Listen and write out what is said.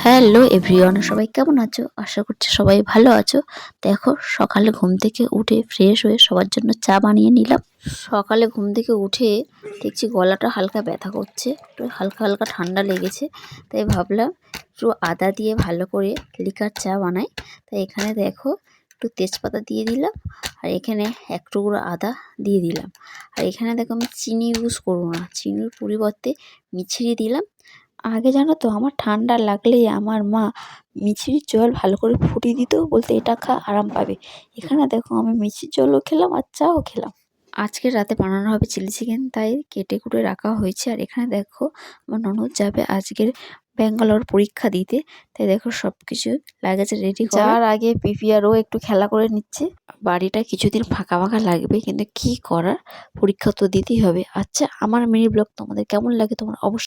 Hello everyone, সবাই কেমন আছো? আশা করছি সবাই ভালো আছো। দেখো, সকালে ঘুম থেকে উঠে ফ্রেশ হয়ে সবার জন্য চা বানিয়ে নিলাম। সকালে ঘুম থেকে উঠে দেখছি গলাটা হালকা ব্যথা করছে, একটু হালকা হালকা ঠান্ডা লেগেছে। তাই ভাবলাম একটু আদা দিয়ে ভালো করে লিকার চা বানাই। তাই এখানে দেখো একটু তেজপাতা দিয়ে দিলাম, আর এখানে এক টুকরো আদা দিয়ে দিলাম। আর এখানে দেখো আমি চিনি ইউজ করবো না, চিনির পরিবর্তে মিছরি দিলাম। আগে জানো তো, আমার ঠান্ডা লাগলেই আমার মা মিছরির জল ভালো করে ফুটিয়ে দিত, বলতে এটা খা, আরাম পাবে। এখানে দেখো আমি মিছরির জলও খেলাম আর চাও খেলাম। আজকে রাতে বানানো হবে চিলি চিকেন, তাই কেটে কুটে রাখা হয়েছে। আর এখানে দেখো আমার ননদ যাবে আজকের ব্যাঙ্গালোর পরীক্ষা দিতে, তাই দেখো সব কিছু লাগেছে রেডি। যাওয়ার আগে পিপিআরও একটু খেলা করে নিচ্ছে। বাড়িটা কিছুদিন ফাঁকা ফাঁকা লাগবে, কিন্তু কি করার, পরীক্ষা তো দিতেই হবে। আচ্ছা, আমার মিনি ব্লগ তোমাদের কেমন লাগে তোমরা অবশ্যই